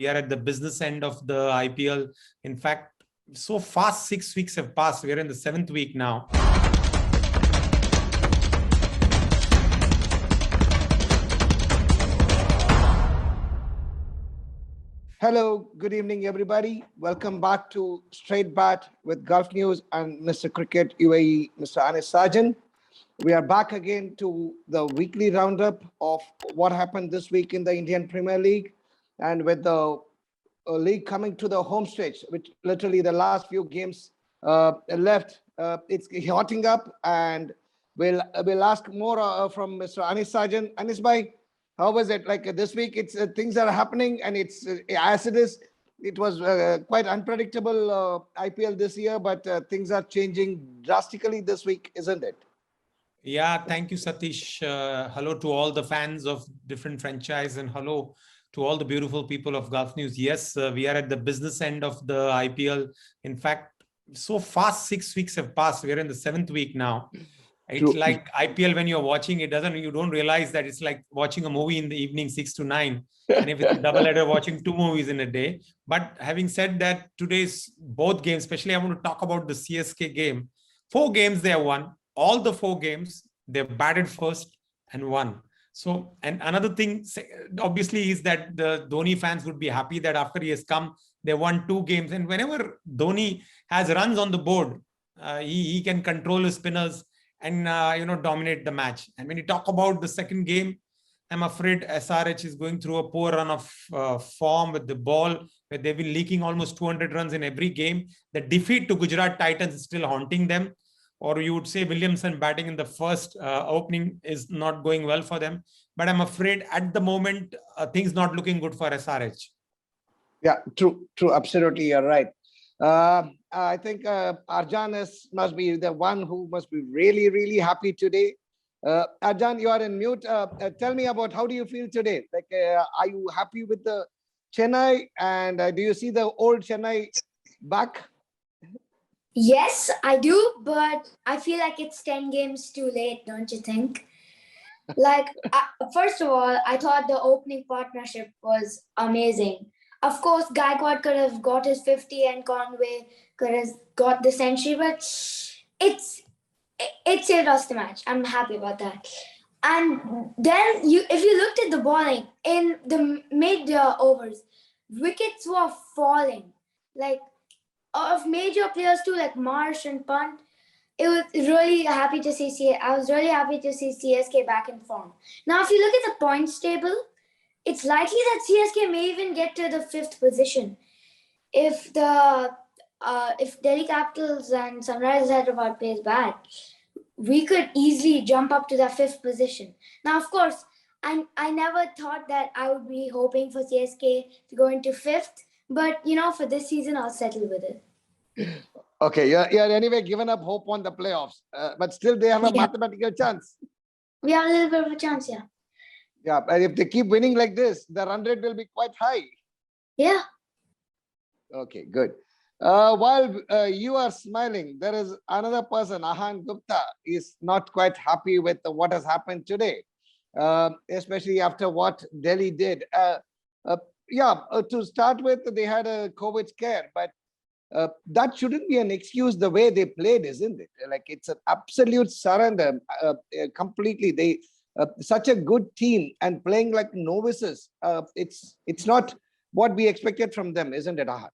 We are at the business end of the IPL. In fact, so fast 6 weeks have passed. We are in the 7th week now. Hello, good evening, everybody. Welcome back to Straight Bat with Gulf News and Mr. Cricket UAE, Mr. Anis Sajan. We are back again to the weekly roundup of what happened this week in the Indian Premier League, and with the league coming to the home stretch, which literally the last few games left, it's hotting up, and we'll ask more from Mr. Anis Sajan. Anis bhai, how was it? Like this week, it's things are happening, and it's as it is. It was quite unpredictable IPL this year, but things are changing drastically this week, isn't it? Yeah, thank you, Satish. Hello to all the fans of different franchise, and hello to all the beautiful people of Gulf News. Yes, we are at the business end of the IPL. In fact, so fast 6 weeks have passed. We are in the 7th week now. It's like IPL when you're watching, you don't realize that it's like watching a movie in the evening, 6 to 9. And if it's a double header, watching 2 movies in a day. But having said that, today's both games, especially I want to talk about the CSK game. 4 games they have won. All the 4 games, they've batted first and won. So, and another thing, obviously, is that the Dhoni fans would be happy that after he has come, they won 2 games. And whenever Dhoni has runs on the board, he can control his spinners and dominate the match. And when you talk about the second game, I'm afraid SRH is going through a poor run of form with the ball, where they've been leaking almost 200 runs in every game. The defeat to Gujarat Titans is still haunting them. Or you would say Williamson batting in the first opening is not going well for them. But I'm afraid at the moment, things not looking good for SRH. Yeah, true. Absolutely, you're right. I think Arjan must be the one who must be really, really happy today. Arjan, you are in mute. Tell me about how do you feel today? Like, are you happy with the Chennai? And do you see the old Chennai back? Yes, I do, but I feel like it's 10 games too late, don't you think? Like, first of all, I thought the opening partnership was amazing. Of course, Gaikwad could have got his 50 and Conway could have got the century, but it saved us the match. I'm happy about that. And then, if you looked at the bowling in the mid overs, wickets were falling. Like, of major players too, like Marsh and Pant. I was really happy to see CSK back in form. Now, if you look at the points table, it's likely that CSK may even get to the 5th position. If Delhi Capitals and Sunrisers Hyderabad plays bad, we could easily jump up to the 5th position. Now, of course, I never thought that I would be hoping for CSK to go into 5th, but for this season, I'll settle with it. Okay, you're anyway given up hope on the playoffs, but still they have a mathematical chance. We have a little bit of a chance, yeah. Yeah, but if they keep winning like this, the run rate will be quite high. Yeah. Okay, good. While you are smiling, there is another person, Ahan Gupta, is not quite happy with what has happened today, especially after what Delhi did. To start with, they had a COVID scare, but that shouldn't be an excuse the way they played, isn't it? Like, it's an absolute surrender, completely. They such a good team and playing like novices. It's not what we expected from them, isn't it, Ahan?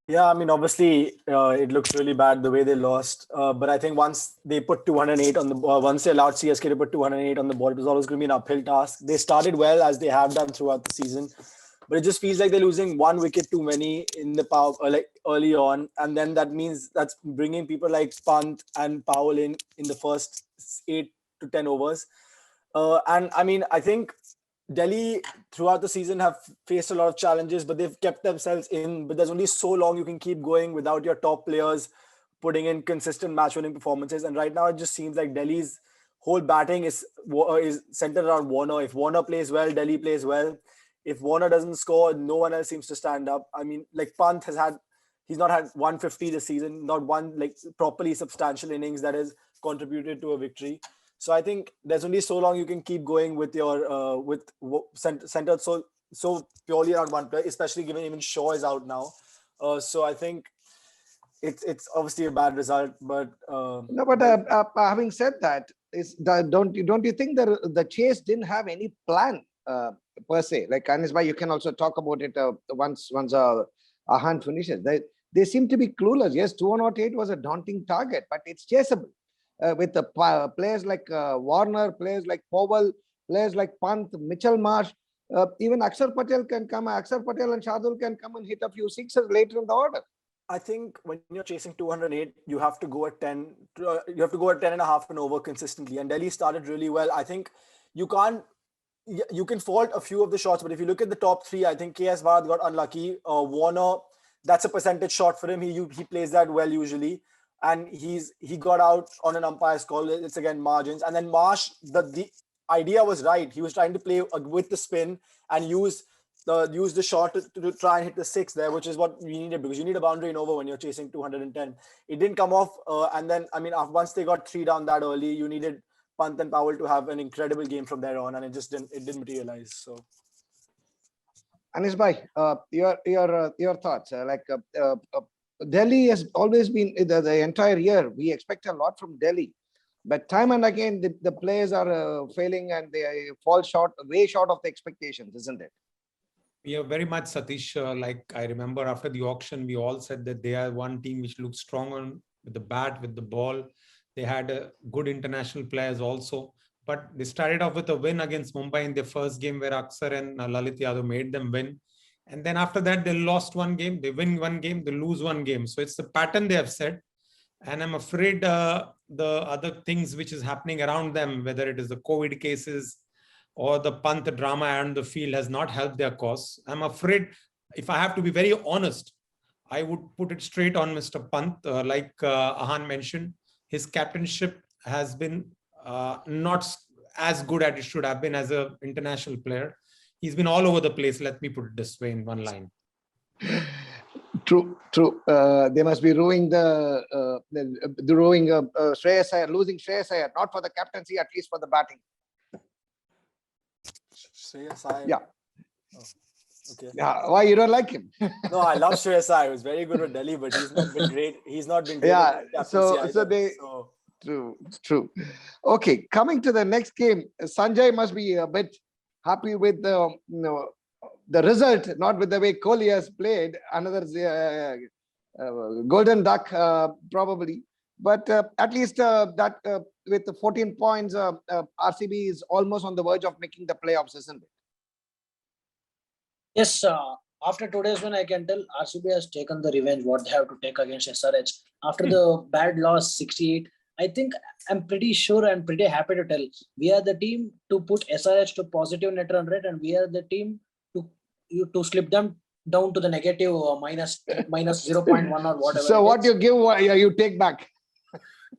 Yeah, I mean, obviously, it looks really bad the way they lost. But I think once they put 208 on the ball, once they allowed CSK to put 208 on the ball, it was always going to be an uphill task. They started well, as they have done throughout the season, but it just feels like they're losing 1 wicket too many in the power, like early on, and then that means that's bringing people like Pant and Powell in the first 8 to 10 overs. And I mean, I think Delhi throughout the season have faced a lot of challenges, but they've kept themselves in. But there's only so long you can keep going without your top players putting in consistent match-winning performances. And right now, it just seems like Delhi's whole batting is centered around Warner. If Warner plays well, Delhi plays well. If Warner doesn't score, no one else seems to stand up. I mean, like Pant he's not had 150 this season, not one like properly substantial innings that has contributed to a victory. So I think there's only so long you can keep going with your centered so so purely around one player, especially given even Shaw is out now. So I think it's obviously a bad result, but No, but having said that, don't you think the Chase didn't have any plan per se? Like Anis bhai, you can also talk about it once Ahan finishes. They seem to be clueless. Yes, 208 was a daunting target, but it's chaseable with the players like Warner, players like Powell, players like Pant, Mitchell Marsh. Even Akshar Patel can come. Akshar Patel and Shardul can come and hit a few sixes later in the order. I think when you're chasing 208, you have to go at 10. You have to go at 10 and a half and over consistently. And Delhi started really well. I think you can't. You can fault a few of the shots, but if you look at the top three, I think KS Bharat got unlucky. Warner, that's a percentage shot for him. He plays that well usually, and he got out on an umpire's call. It's again margins. And then Marsh, the idea was right. He was trying to play with the spin and use the shot to try and hit the six there, which is what we needed, because you need a boundary in over when you're chasing 210. It didn't come off, and then I mean, once they got 3 down that early, you needed Pant and Powell to have an incredible game from there on, and it didn't materialize. So, Anis bhai, your thoughts? Delhi has always been the entire year. We expect a lot from Delhi, but time and again the players are failing and they fall short, way short of the expectations, isn't it? Yeah, very much, Satish. Like I remember after the auction, we all said that they are one team which looks strong on with the bat, with the ball. They had good international players also, but they started off with a win against Mumbai in their first game, where Akshar and Lalit Yadav made them win. And then after that, they lost one game, they win one game, they lose one game. So it's the pattern they have set. And I'm afraid the other things which is happening around them, whether it is the COVID cases or the Pant drama around the field, has not helped their cause. I'm afraid, if I have to be very honest, I would put it straight on Mr. Pant. Like Ahan mentioned, his captainship has been not as good as it should have been as an international player. He's been all over the place. Let me put it this way in one line. True. They must be ruining Shreyas Iyer, losing Shreyas Iyer, not for the captaincy, at least for the batting. Shreyas Iyer. Yeah. Oh, okay. Yeah. Why you don't like him? No, I love Shreyas Iyer. He was very good with Delhi, but he's not been great. He's not been great. Yeah. True. Okay. Coming to the next game, Sanjay must be a bit happy with the result, not with the way Kohli has played. Another golden duck, probably. But at least with the 14 points, RCB is almost on the verge of making the playoffs, isn't it? Yes, after today's win, I can tell RCB has taken the revenge what they have to take against SRH. After the bad loss, 68, I think I'm pretty sure and pretty happy to tell we are the team to put SRH to positive net run rate, and we are the team to slip them down to the negative minus 0.1 or whatever. So what you give, you take back.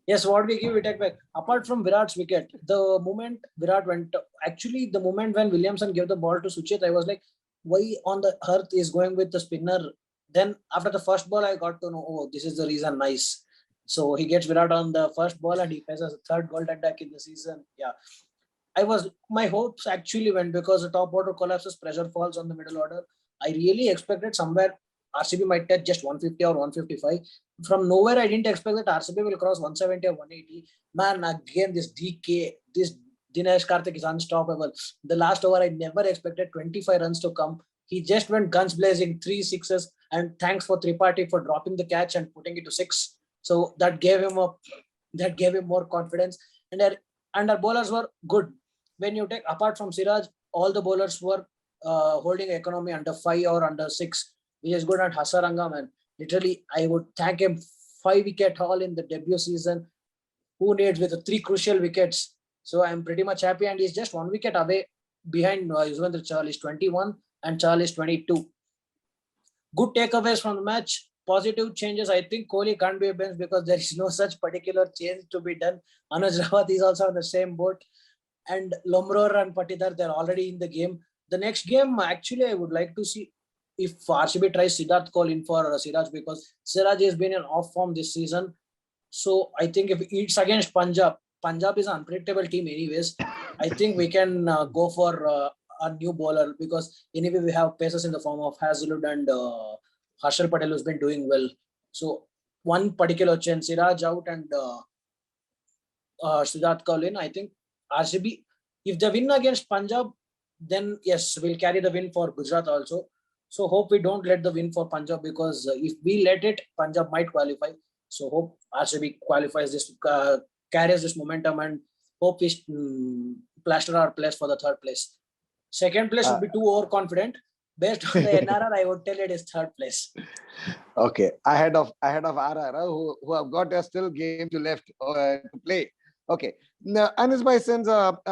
Yes, what we give, we take back. Apart from Virat's wicket, the moment Virat went, actually the moment when Williamson gave the ball to Suchit, I was like, why on the earth is going with the spinner? Then after the first ball, I got to know, oh, this is the reason. Nice. So he gets Virat on the first ball and he faces a third golden duck in the season. Yeah. My hopes actually went because the top order collapses, pressure falls on the middle order. I really expected somewhere RCB might touch just 150 or 155. From nowhere, I didn't expect that RCB will cross 170 or 180. Man, again, this DK, this Dinesh Karthik is unstoppable. The last over, I never expected 25 runs to come. He just went guns blazing, 3 sixes, and thanks for Tripathi for dropping the catch and putting it to 6. So that gave him more confidence. And our bowlers were good. When you take apart from Siraj, all the bowlers were holding economy under 5 or under 6. He is good at Hasarangam, and literally I would thank him. 5-wicket haul in the debut season. Who needs with the 3 crucial wickets? So I'm pretty much happy, and he's just 1 wicket away behind Yuzvendra Chahal is 21 and Chahal is 22. Good takeaways from the match. Positive changes. I think Kohli can't be a bench because there is no such particular change to be done. Anuj Rawat is also on the same boat, and Lomror and Patidar, they're already in the game. The next game, actually, I would like to see if RCB tries Siddharth Kaul in for Siraj, because Siraj has been in off form this season. So I think if it's against Punjab is an unpredictable team anyways. I think we can go for a new bowler, because anyway we have pacers in the form of Hazlewood and Harshal Patel, who's been doing well. So one particular chance, Siraj out and Siddharth Kaul, I think RCB, if they win against Punjab, then yes, we'll carry the win for Gujarat also. So hope we don't let the win for Punjab, because if we let it, Punjab might qualify. So hope RCB qualifies this, carries this momentum, and hope we plaster our place for the third place. Second place would be too overconfident. Based on the NRR, I would tell it is third place. Okay, ahead of RR, who have got a still game to left to play. Okay, now, Anis bhai, since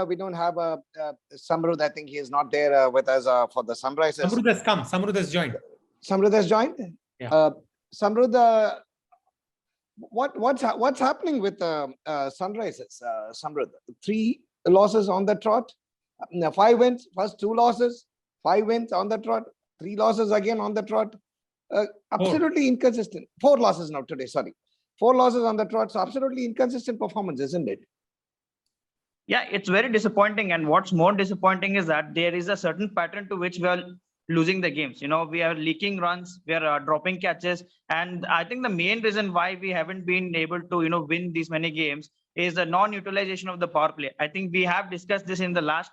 we don't have Samrud, I think he is not there with us for the Sunrisers. Samrud has come. Samrud has joined. Samrud has joined. Yeah. Samrud, what's happening with Sunrisers? Samrud, 3 losses on the trot, 5 wins, first 2 losses, 5 wins on the trot, 3 losses again on the trot. Absolutely inconsistent. 4 losses now today, sorry. 4 losses on the trot. So absolutely inconsistent performance, isn't it? Yeah, it's very disappointing. And what's more disappointing is that there is a certain pattern to which we are losing the games. We are leaking runs, we are dropping catches. And I think the main reason why we haven't been able to, win these many games is the non-utilization of the power play. I think we have discussed this in the last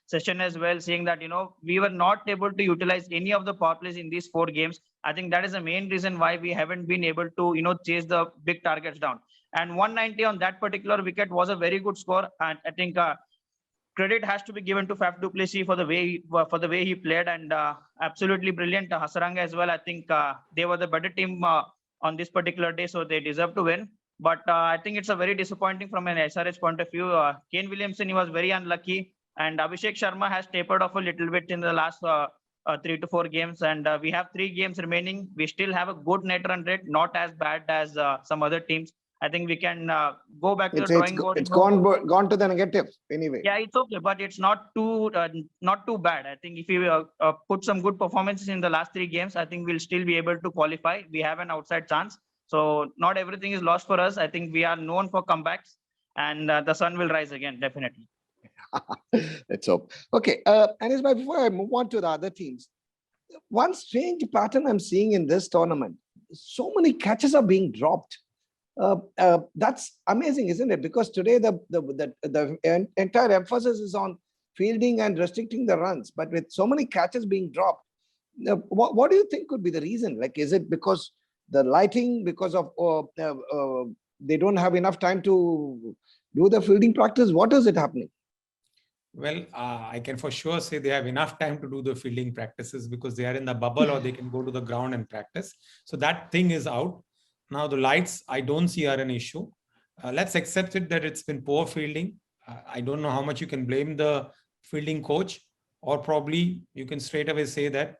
session as well, saying that, we were not able to utilize any of the power plays in these 4 games. I think that is the main reason why we haven't been able to, chase the big targets down. And 190 on that particular wicket was a very good score. And I think credit has to be given to Faf du Plessis for the way he played, and absolutely brilliant. Hasaranga as well. I think they were the better team on this particular day, so they deserve to win. But I think it's a very disappointing from an SRH point of view. Kane Williamson, he was very unlucky, and Abhishek Sharma has tapered off a little bit in the last 3 to 4 games, and we have 3 games remaining. We still have a good net run rate, not as bad as some other teams. I think we can go back to the drawing board. It's gone to the negative anyway. Yeah, it's okay, but it's not too bad. I think if we put some good performances in the last 3 games, I think we'll still be able to qualify. We have an outside chance. So not everything is lost for us. I think we are known for comebacks, and the sun will rise again, definitely. Let's hope. Okay, Anis bhai, before I move on to the other teams, one strange pattern I'm seeing in this tournament: so many catches are being dropped. That's amazing, isn't it? Because today the entire emphasis is on fielding and restricting the runs, but with so many catches being dropped, what do you think could be the reason? Like, is it because the lighting, because of they don't have enough time to do the fielding practice? What is it happening? Well, I can for sure say they have enough time to do the fielding practices because they are in the bubble or they can go to the ground and practice. So that thing is out. Now the lights, I don't see are an issue. Let's accept it that it's been poor fielding. I don't know how much you can blame the fielding coach, or probably you can straight away say that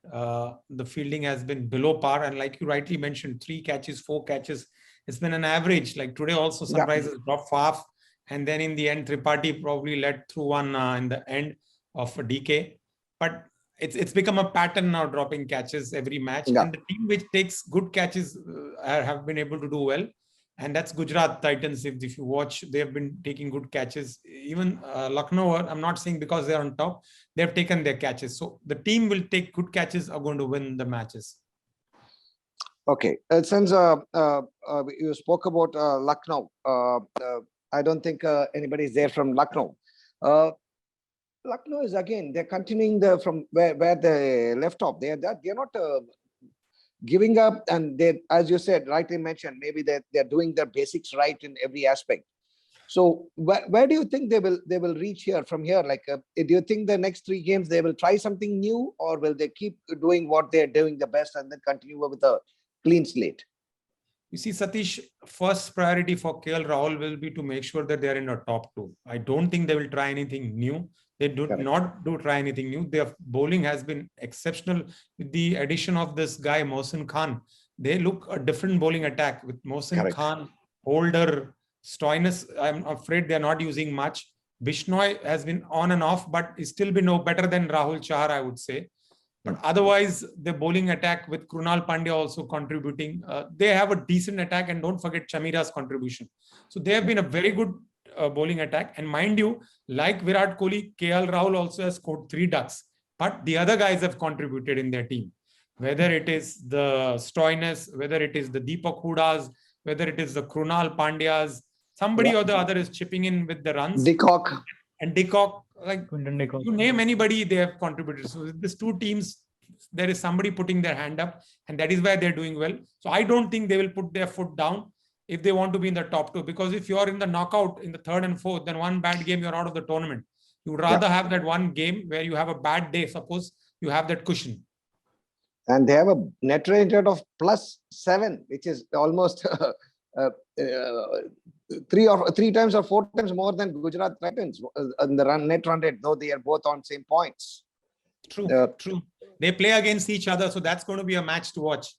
the fielding has been below par. And like you rightly mentioned, 3 catches, 4 catches, it's been an average. Like today also Sunrisers dropped Faf. And then in the end, Tripathi probably led through one in the end of a DK. But it's become a pattern now, dropping catches every match. Yeah. And the team which takes good catches have been able to do well. And that's Gujarat Titans. If you watch, they have been taking good catches. Even Lucknow, I'm not saying because they're on top, they've taken their catches. So the team will take good catches are going to win the matches. Okay. Since you spoke about Lucknow, I don't think anybody is there from Lucknow. Lucknow is again, they're continuing from where they left off. They're not giving up, and they, as you said, rightly mentioned, maybe they're doing their basics right in every aspect. So where do you think they will reach here from here? Like, do you think the next 3 games they will try something new, or will they keep doing what they're doing the best and then continue with a clean slate? You see, Satish, first priority for KL Rahul will be to make sure that they are in the top 2. I don't think they will try anything new. They do not try anything new. Their bowling has been exceptional with the addition of this guy, Mohsin Khan. They look a different bowling attack with Mohsin Khan, Holder, Stoinis. I'm afraid they're not using much. Bishnoi has been on and off, but he's still been no better than Rahul Chahar, I would say. But otherwise, the bowling attack with Krunal Pandya also contributing, they have a decent attack, and don't forget Chamira's contribution. So they have been a very good bowling attack. And mind you, like Virat Kohli, KL Rahul also has scored 3 ducks. But the other guys have contributed in their team. Whether it is the Stoinis, whether it is the Deepak Hudas, whether it is the Krunal Pandyas, somebody or the other is chipping in with the runs. Decock. And Decock, like Decock. you name anybody, they have contributed. So these two teams, there is somebody putting their hand up, and that is why they're doing well. So I don't think they will put their foot down if they want to be in the top 2, because if you're in the knockout in the 3rd and 4th, then one bad game, you're out of the tournament. You would rather have that one game where you have a bad day. Suppose you have that cushion. And they have a net rate of +7, which is almost 3 times or 4 times more than Gujarat Titans in the net run rate, though they are both on same points. True, true. They play against each other, so that's going to be a match to watch.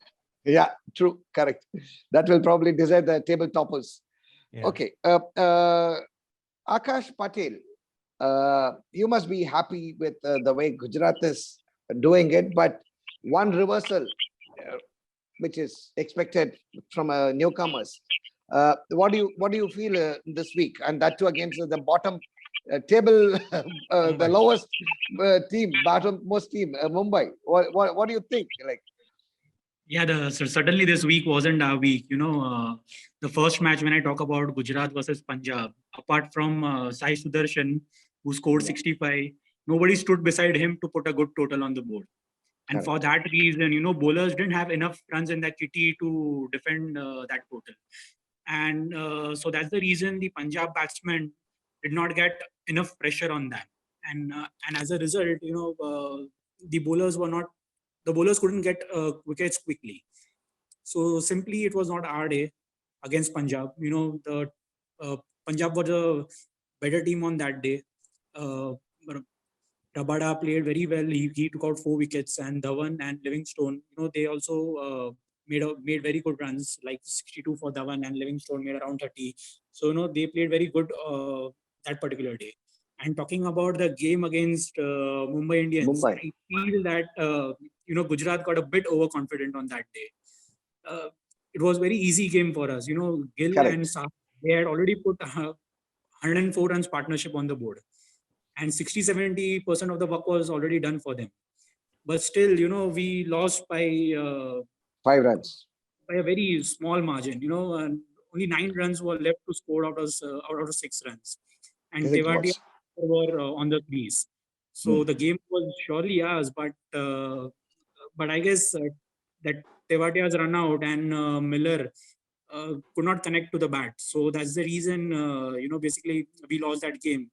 Yeah, true, correct. That will probably decide the table toppers. Yeah. Okay, Akash Patel, you must be happy with the way Gujarat is doing it, but one reversal, which is expected from newcomers. What do you feel this week, and that too against the bottom table, the lowest team, bottommost team, Mumbai? What do you think? Like, yeah, certainly this week wasn't our week. The first match when I talk about Gujarat versus Punjab, apart from Sai Sudarshan, who scored 65, nobody stood beside him to put a good total on the board. And for that reason, bowlers didn't have enough runs in that kitty to defend that total. And so that's the reason the Punjab batsmen did not get enough pressure on them. And as a result, the bowlers couldn't get wickets quickly. So simply, it was not our day against Punjab. The Punjab was a better team on that day. Rabada played very well. He took out 4 wickets, and Dhawan and Livingstone, they also made very good runs, like 62 for Dhawan, and Livingstone made around 30. So they played very good that particular day. And talking about the game against Mumbai Indians, I feel that Gujarat got a bit overconfident on that day. It was a very easy game for us. Gill and Saha, they had already put 104 runs partnership on the board, and 60-70% of the work was already done for them. But still, we lost by 5 runs, by a very small margin. And only 9 runs were left to score out of 6 runs, and Tewatia were on the crease. So the game was surely ours, but I guess that Tewatia's run out and Miller could not connect to the bat. So that's the reason, basically we lost that game.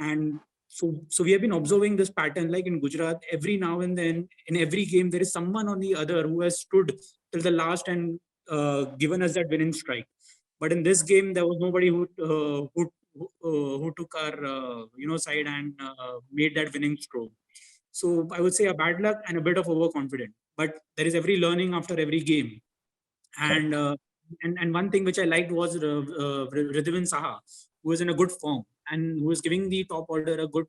And so we have been observing this pattern, like in Gujarat, every now and then, in every game, there is someone on the other who has stood till the last and given us that winning strike. But in this game, there was nobody who took our side and made that winning stroke. So I would say a bad luck and a bit of overconfident. But there is every learning after every game. And one thing which I liked was Ridhwan Saha, who is in a good form and who is giving the top order a good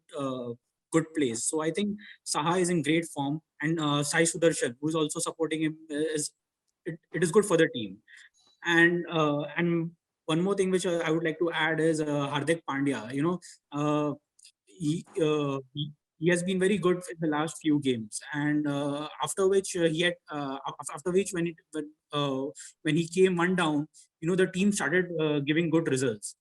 place. So I think Saha is in great form, and Sai Sudarshan, who is also supporting him, it is good for the team. And one more thing which I would like to add is Hardik Pandya. He has been very good in the last few games, and after which when he came one down, the team started giving good results.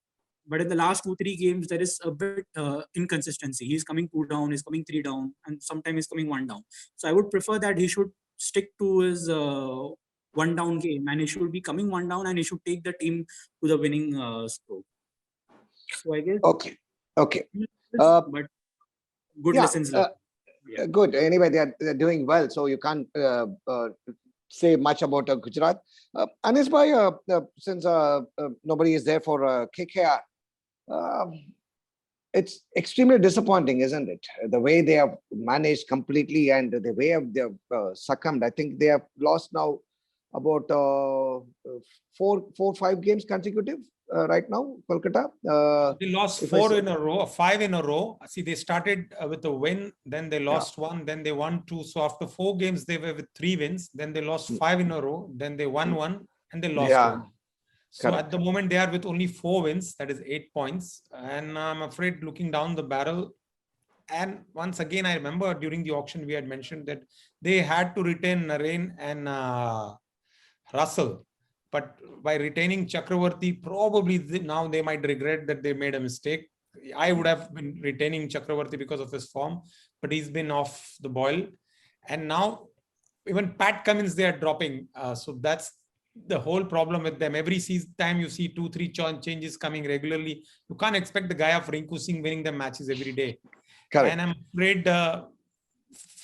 But in the last 2-3 games, there is a bit inconsistency. He's coming 2 down, he's coming 3 down, and sometimes he's coming 1 down. So I would prefer that he should stick to his 1 down game, and he should be coming 1 down, and he should take the team to the winning stroke. So I guess okay. But good lessons learned. Good. Anyway, they're doing well, so you can't say much about Gujarat. Anis bhai, since nobody is there for KKR, it's extremely disappointing, isn't it? The way they have managed completely and the way they have succumbed. I think they have lost now about 4-5 games consecutive right now, Kolkata. They lost 5 in a row. See, they started with a win, then they lost 1, then they won 2. So after 4 games, they were with 3 wins. Then they lost 5 in a row. Then they won 1 and they lost 1. So at the moment, they are with only 4 wins, that is 8 points. And I'm afraid looking down the barrel, and once again, I remember during the auction, we had mentioned that they had to retain Narain and Russell. But by retaining Chakravarti, probably now they might regret that they made a mistake. I would have been retaining Chakravarti because of his form, but he's been off the boil. And now even Pat Cummins, they are dropping. So that's the whole problem with them. Every season time you see 2-3 changes coming regularly. You can't expect the guy of Rinku Singh winning them matches every day. Correct. And I'm afraid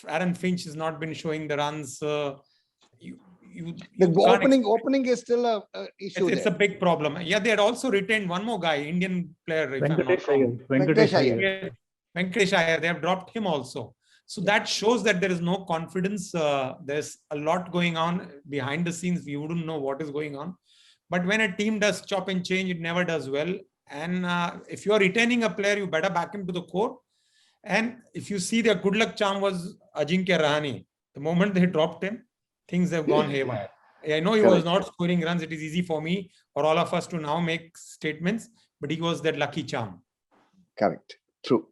Aaron Finch has not been showing the runs. The opening is still a issue. It's a big problem. Yeah, they had also retained one more guy, Indian player. If Venkatesh Iyer. Venkatesh Iyer. Venkatesh Iyer. They have dropped him also. So that shows that there is no confidence. There's a lot going on behind the scenes. We wouldn't know what is going on. But when a team does chop and change, it never does well. And if you're retaining a player, you better back him to the core. And if you see, their good luck charm was Ajinkya Rahane. The moment they dropped him, things have gone haywire. I know he was not scoring runs. It is easy for me or all of us to now make statements, but he was that lucky charm. Correct. True.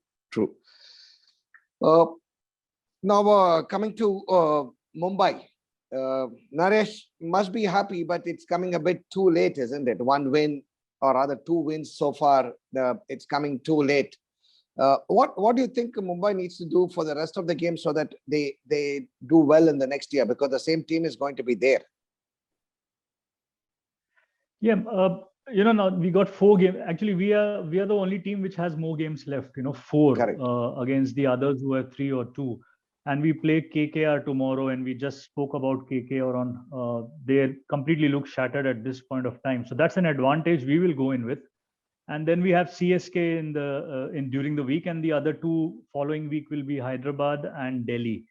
Now coming to Mumbai, Naresh must be happy, but it's coming a bit too late, isn't it? 1 win or rather 2 wins so far. It's coming too late. What do you think Mumbai needs to do for the rest of the game so that they do well in the next year, because the same team is going to be there? Yeah, now we got 4 games. Actually, we are the only team which has more games left. 4 against the others who have 3 or 2. And we play KKR tomorrow, and we just spoke about KKR on. They completely look shattered at this point of time. So that's an advantage we will go in with. And then we have CSK during the week, and the other 2 following week will be Hyderabad and Delhi,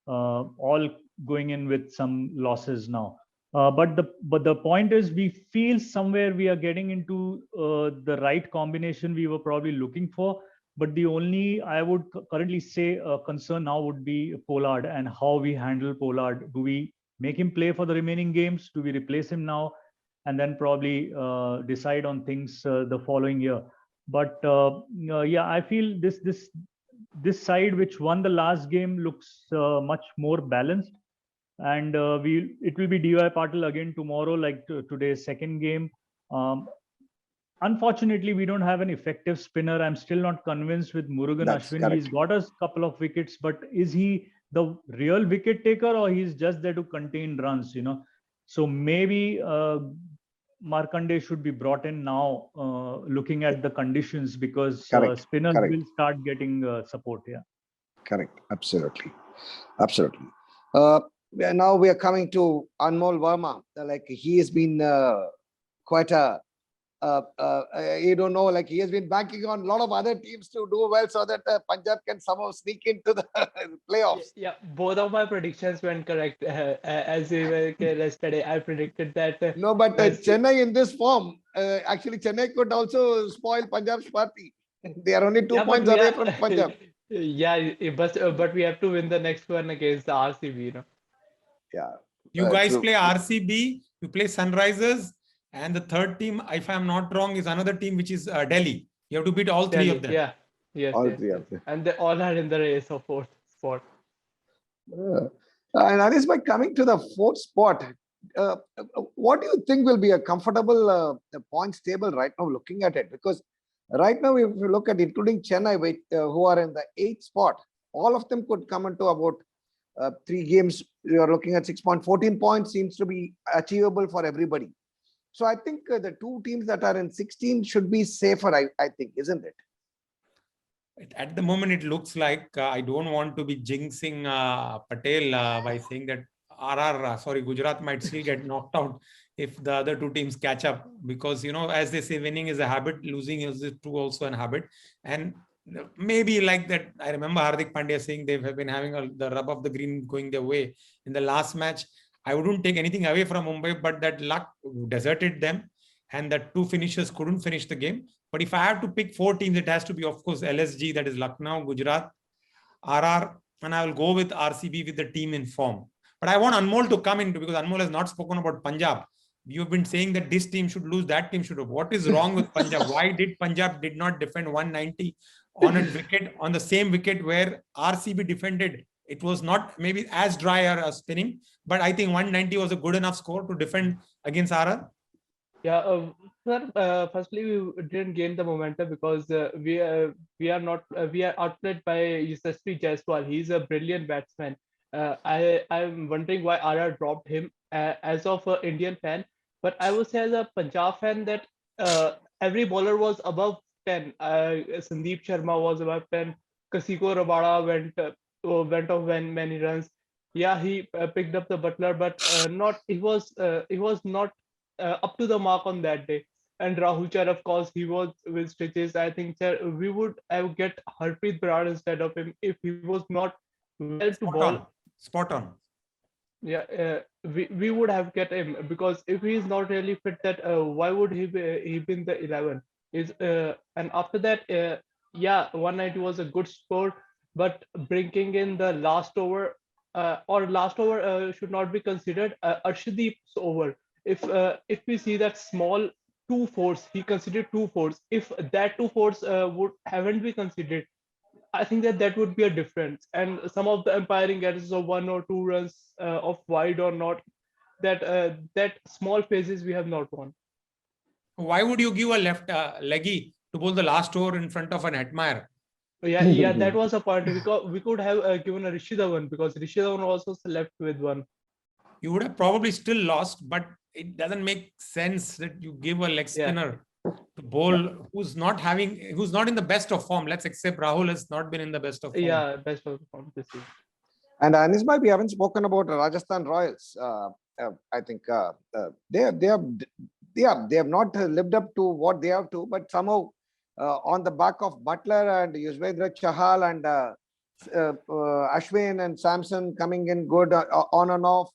all going in with some losses now. But the point is, we feel somewhere we are getting into the right combination we were probably looking for. But the only, I would currently say, concern now would be Pollard and how we handle Pollard. Do we make him play for the remaining games? Do we replace him now? And then probably decide on things the following year. But yeah, I feel this side which won the last game looks much more balanced. And it will be DY Patil again tomorrow, like today's second game. Unfortunately, we don't have an effective spinner. I'm still not convinced with Murugan Ashwin. Correct. He's got a couple of wickets, but is he the real wicket taker, or he's just there to contain runs? So maybe Markande should be brought in now, looking at the conditions, because spinners will start getting support. Yeah. Correct. Absolutely. Now we are coming to Anmol Verma. Like, he has been quite a he has been banking on a lot of other teams to do well so that Punjab can somehow sneak into the playoffs. Yeah, both of my predictions went correct. As we were yesterday, I predicted that. No, but Chennai in this form, actually Chennai could also spoil Punjab's party. They are only 2 points away from Punjab. Yeah, but we have to win the next one against the RCB. Yeah. You guys play RCB, you play Sunrisers, and the third team, if I'm not wrong, is another team which is Delhi. You have to beat all 3 of them. Yeah, yes, all 3 of them. And they all are in the race of 4th spot. And Anish, by coming to the 4th spot, what do you think will be a comfortable points table right now, looking at it? Because right now, if you look at including Chennai, who are in the 8th spot, all of them could come into about 3 games. You are looking at 6.14 points, seems to be achievable for everybody. So I think the 2 teams that are in 16 should be safer, I think, isn't it? At the moment, it looks like I don't want to be jinxing Patel by saying that Gujarat might still get knocked out if the other 2 teams catch up, because, as they say, winning is a habit, losing is also a habit. And maybe like that, I remember Hardik Pandya saying they have been having the rub of the green going their way in the last match. I wouldn't take anything away from Mumbai, but that luck deserted them, and that 2 finishers couldn't finish the game. But if I have to pick 4 teams, it has to be, of course, LSG, that is Lucknow, Gujarat, RR, and I will go with RCB with the team in form. But I want Anmol to come in, because Anmol has not spoken about Punjab. You've been saying that this team should lose, that team should lose. What is wrong with Punjab? Why did Punjab did not defend 190 on a wicket, on the same wicket where RCB defended? It was not maybe as dry or spinning, but I think 190 was a good enough score to defend against RR. Yeah, sir. Firstly, we didn't gain the momentum because we are not we are outplayed by Yashasvi Jaiswal. He's a brilliant batsman. I'm wondering why RR dropped him as of an Indian fan. But I would say as a Punjab fan that every bowler was above 10. Sandeep Sharma was above 10. Kasiko Rabada went off when many runs. Yeah, he picked up the Butler, but not he was not up to the mark on that day. And Rahul Char, of course, he was with stitches. I think sir, we would have get Harpreet Brar instead of him if he was not well to ball. Spot on. Yeah, we would have get him because if he is not really fit, that why would he be in the 11? And after that, yeah, 190 was a good score, but bringing in the last over should not be considered Arshdeep's over. If we see that small 2 fours, he considered 2 fours. If that 2 fours would haven't been considered, I think that would be a difference. And some of the umpiring errors of 1 or 2 runs of wide or not, that small phases we have not won. Why would you give a left leggy to bowl the last over in front of an Hetmeyer? Yeah, that was a point. We could have given a Rishi Dhawan because Rishi Dhawan also left with one. You would have probably still lost, but it doesn't make sense that you give a leg spinner to bowl who's not in the best of form. Let's accept Rahul has not been in the best of form. Yeah, best of form this year. And Anis bhai, we haven't spoken about Rajasthan Royals. I think they have not lived up to what they have to, but somehow on the back of Butler and Yuzvendra Chahal and Ashwin and Samson coming in good on and off,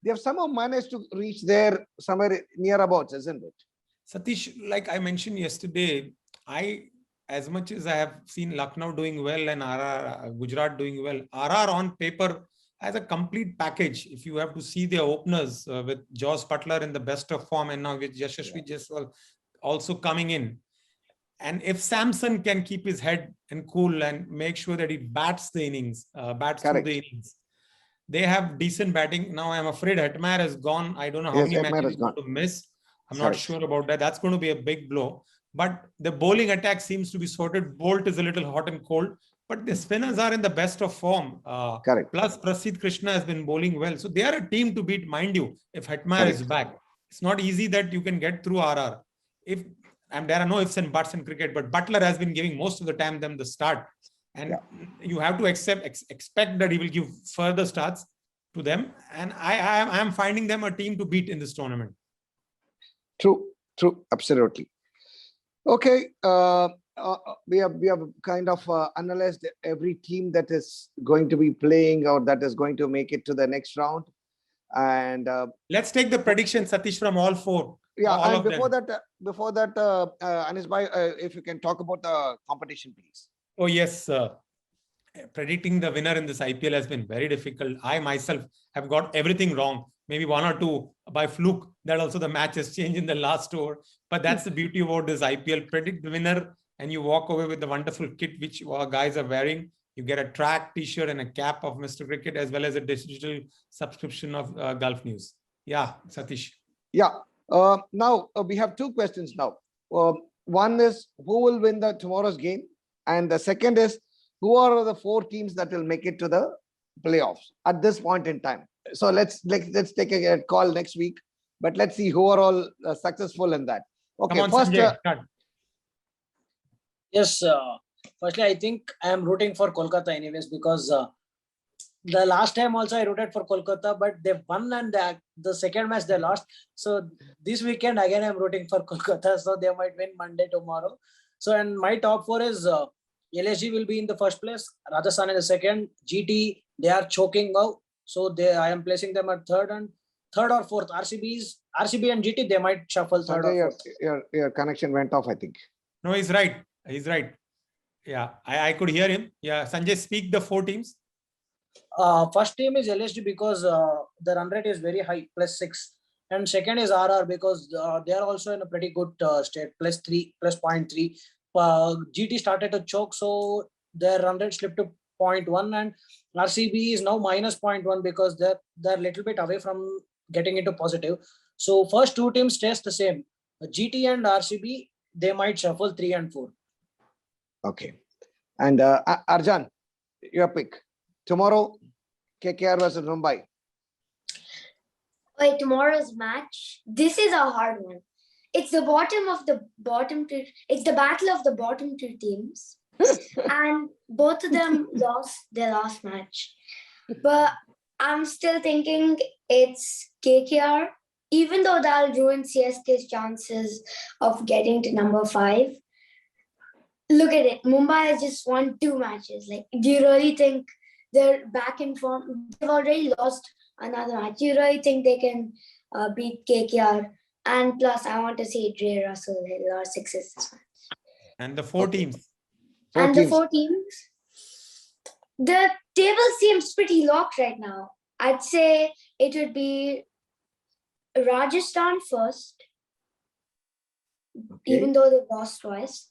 they have somehow managed to reach there somewhere near about, isn't it? Satish, like I mentioned yesterday, as much as I have seen Lucknow doing well and RR, Gujarat doing well, RR on paper as a complete package. If you have to see their openers with Josh Butler in the best of form and now with Yashasvi Jaiswal also coming in. And if Samson can keep his head and cool and make sure that he bats the innings, through the innings, they have decent batting. Now I'm afraid Hetmeyer has gone. I don't know how many matches he's going to miss. I'm not sure about that. That's going to be a big blow. But the bowling attack seems to be sorted. Bolt is a little hot and cold, but the spinners are in the best of form. Plus, Prasidh Krishna has been bowling well. So they are a team to beat, mind you, if Hetmeyer is back. It's not easy that you can get through RR. And there are no ifs and buts in cricket, but Butler has been giving most of the time them the start. And you have to expect that he will give further starts to them. And I am finding them a team to beat in this tournament. True, absolutely. Okay, we have kind of analyzed every team that is going to be playing or that is going to make it to the next round. And let's take the prediction, Satish, from all four. Yeah, and before that, Anis bhai, if you can talk about the competition, please. Oh yes, predicting the winner in this IPL has been very difficult. I myself have got everything wrong. Maybe 1 or 2 by fluke. That also the match has changed in the last over. But that's the beauty about this IPL. Predict the winner and you walk away with the wonderful kit which our guys are wearing. You get a track, t-shirt and a cap of Mr. Cricket as well as a digital subscription of Gulf News. Yeah, Satish. Yeah. Now, we have 2 questions now. One is who will win tomorrow's game? And the second is who are the 4 teams that will make it to the playoffs at this point in time? So let's take a call next week, but let's see who are all successful in that. Okay, come on, first. Yes, firstly, I think I am rooting for Kolkata anyways because the last time also I rooted for Kolkata, but they won and the second match they lost. So this weekend again I'm rooting for Kolkata, so they might win Monday tomorrow. So and my top 4 is LSG will be in the first place, Rajasthan in the second, GT they are choking now. So I am placing them at third or fourth. RCB and GT, they might shuffle third or fourth. Your connection went off, I think. No, he's right. Yeah, I could hear him. Yeah, Sanjay, speak the 4 teams. First team is LSG because the run rate is very high, +6. and second is RR because they are also in a pretty good state, +3, +0.3. GT started to choke, so their run rate slipped to 0.1, and RCB is now -0.1 because they're a little bit away from getting into positive. So first two teams stays the same. GT and RCB, they might shuffle 3 and 4. Okay. And Arjan, your pick. Tomorrow, KKR versus Mumbai. Wait, tomorrow's match. This is a hard one. It's the bottom of the bottom two. It's the battle of the bottom two teams, and both of them lost their last match. But I'm still thinking it's KKR, even though that'll ruin CSK's chances of getting to number 5. Look at it. Mumbai has just won 2 matches. Like, do you really think they're back in form? They've already lost another match. Do you really think they can beat KKR? And plus, I want to see Dre Russell hit a lot of sixes this match. And the 4 teams. The 4 teams. The table seems pretty locked right now. I'd say it would be Rajasthan first, even though they lost twice.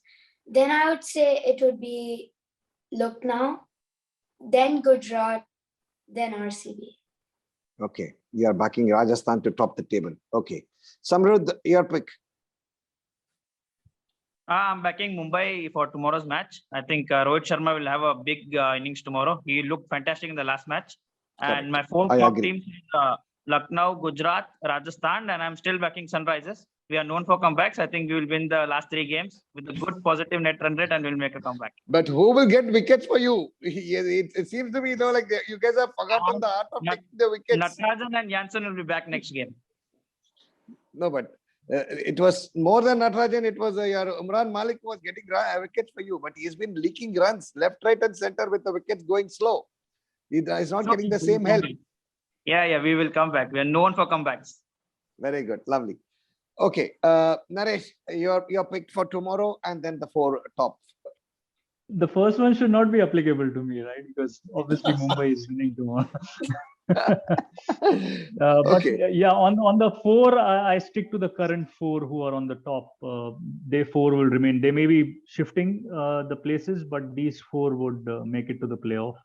Then I would say it would be Lucknow, then Gujarat, then RCB. Okay, you are backing Rajasthan to top the table. Okay, Samrudh, your pick. I'm backing Mumbai for tomorrow's match. I think Rohit Sharma will have a big innings tomorrow. He looked fantastic in the last match. Correct. And my 4 I top agree. teams is Lucknow, Gujarat, Rajasthan, and I'm still backing Sunrisers. We are known for comebacks. I think we will win the last 3 games with a good positive net run rate and we'll make a comeback. But who will get wickets for you? It seems to me, though, like you guys have forgotten the art of taking the wickets. Natarajan and Jansen will be back next game. No, but it was more than Natarajan. It was your Umran Malik was getting wickets for you, but he's been leaking runs left, right, and center with the wickets going slow. He's not getting the same help. Yeah, we will come back. We are known for comebacks. Very good, lovely. Okay, Naresh, your pick for tomorrow, and then the 4 top. The first one should not be applicable to me, right? Because obviously Mumbai is winning tomorrow. But yeah, on the 4, I stick to the current 4 who are on the top. They 4 will remain. They may be shifting the places, but these 4 would make it to the playoff.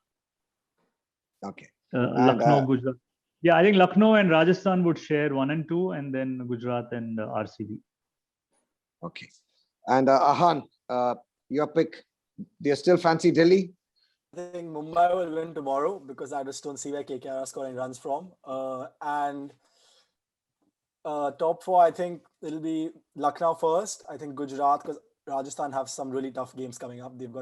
Okay. Lucknow, Gujarat. Yeah, I think Lucknow and Rajasthan would share 1 and 2, and then Gujarat and RCB. Okay. And Ahan, your pick. Do you still fancy Delhi? I think Mumbai will win tomorrow because I just don't see where KKR are scoring runs from. And top 4, I think it'll be Lucknow first. I think Gujarat, because Rajasthan have some really tough games coming up. They've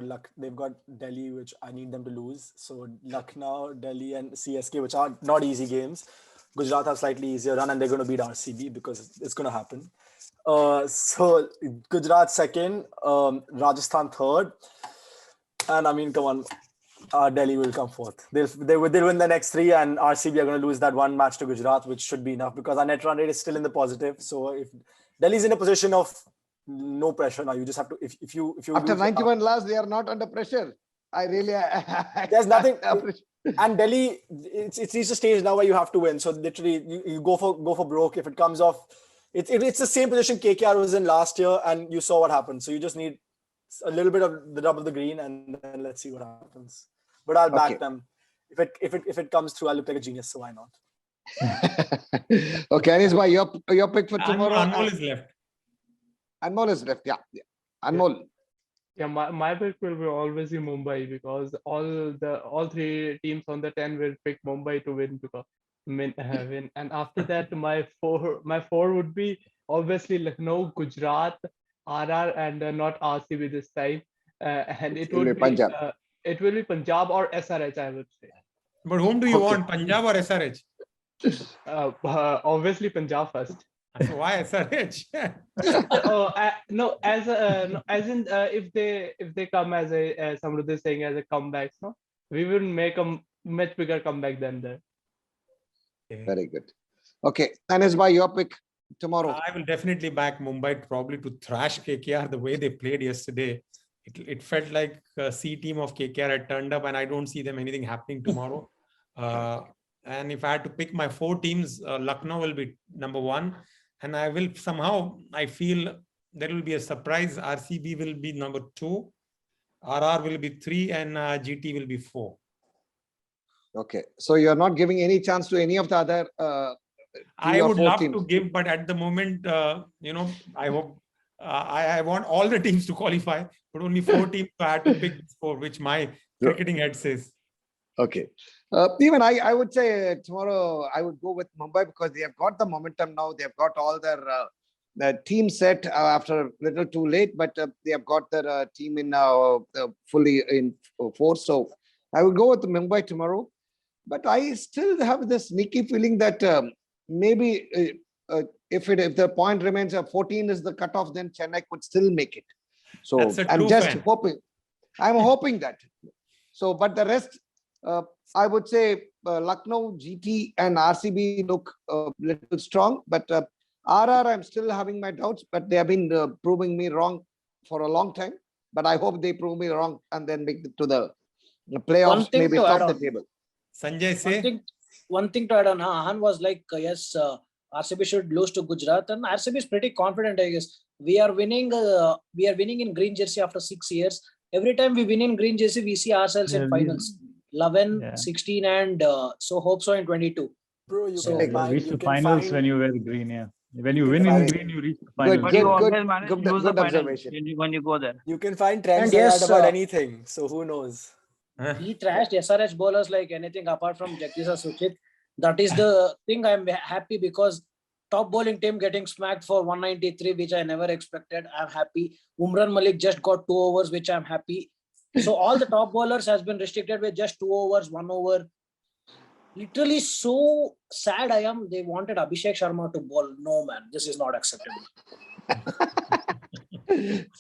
got Delhi, which I need them to lose. So Lucknow, Delhi, and CSK, which are not easy games. Gujarat have slightly easier run, and they're going to beat RCB because it's going to happen. So Gujarat second, Rajasthan third, and I mean, come on, Delhi will come fourth. They'll win the next 3, and RCB are going to lose that 1 match to Gujarat, which should be enough because our net run rate is still in the positive. So if Delhi's in a position of no pressure now, you just have to if you after 91 last, they are not under pressure. I really there's nothing. And Delhi, it's reached a stage now where you have to win. So literally, you go for broke if it comes off. It's the same position KKR was in last year, and you saw what happened. So you just need a little bit of the rub of the green, and then let's see what happens. But I'll back them. If it comes through, I'll look like a genius. So why not? Okay, Anis bhai, your pick for tomorrow. Anmol is left. Anmol is left. Yeah. Anmol. Yeah, my pick will be always be Mumbai because all 3 teams on the 10 will pick Mumbai to win because win. And after that, my four would be obviously Lucknow, Gujarat, RR, and not RCB this time. And it would be Punjab. It will be Punjab or SRH, I would say. But whom do you want, Punjab or SRH? Obviously Punjab first. So why SRH? No, as in if they come as Samruddhi is saying as a comeback, no, we will make a much bigger comeback than that. Very good. Okay, Anis bhai, your pick tomorrow. I will definitely back Mumbai probably to thrash KKR the way they played yesterday. It felt like a C team of KKR had turned up, and I don't see them anything happening tomorrow. And if I had to pick my 4 teams, Lucknow will be number 1. And I will somehow, I feel there will be a surprise. RCB will be number 2. RR will be 3 and GT will be 4. Okay. So you're not giving any chance to any of the other I would love to give, but at the moment, I hope I want all the teams to qualify, but only 4 teams. So I had to pick 4, which my cricketing head says. Okay. Even I would say tomorrow I would go with Mumbai because they have got the momentum now. They have got all their team set after a little too late, but they have got their team in fully in force. So I would go with Mumbai tomorrow. But I still have this sneaky feeling that maybe if the point remains 14 is the cutoff, then Chennai could still make it. So I'm just hoping. I'm hoping that. So, but the rest, I would say Lucknow, GT, and RCB look a little strong. But RR, I'm still having my doubts. But they have been proving me wrong for a long time. But I hope they prove me wrong and then make it to the playoffs, maybe top the table. Sanjay, say one thing to add on. Ahan was like, yes, RCB should lose to Gujarat, and RCB is pretty confident. I guess we are winning. We are winning in green jersey after 6 years. Every time we win in green jersey, we see ourselves in finals. 11, 16, and so hope so in 22. Bro, you So can reach the finals when you wear green. Yeah, when you win in green, you reach the But finals. you always manage to lose the final when you go there. You can find trends like that about anything. So who knows? He trashed SRH bowlers like anything apart from Jagdish Suchit. That is the thing. I'm happy because top bowling team getting smacked for 193, which I never expected. I'm happy. Umran Malik just got 2 overs, which I'm happy. So all the top bowlers has been restricted with just 2 overs, 1 over. Literally so sad I am. They wanted Abhishek Sharma to bowl. No, man, this is not acceptable.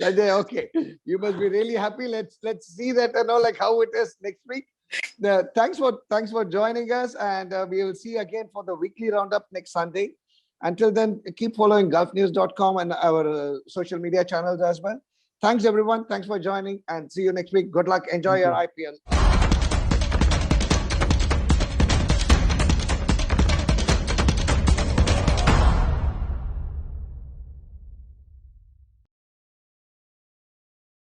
Sanjay, okay, you must be really happy. Let's see that like how it is next week. Thanks for joining us, and we will see you again for the weekly roundup next Sunday. Until then, keep following gulfnews.com and our social media channels as well. Thanks everyone. Thanks for joining, and see you next week. Good luck. Enjoy your IPL.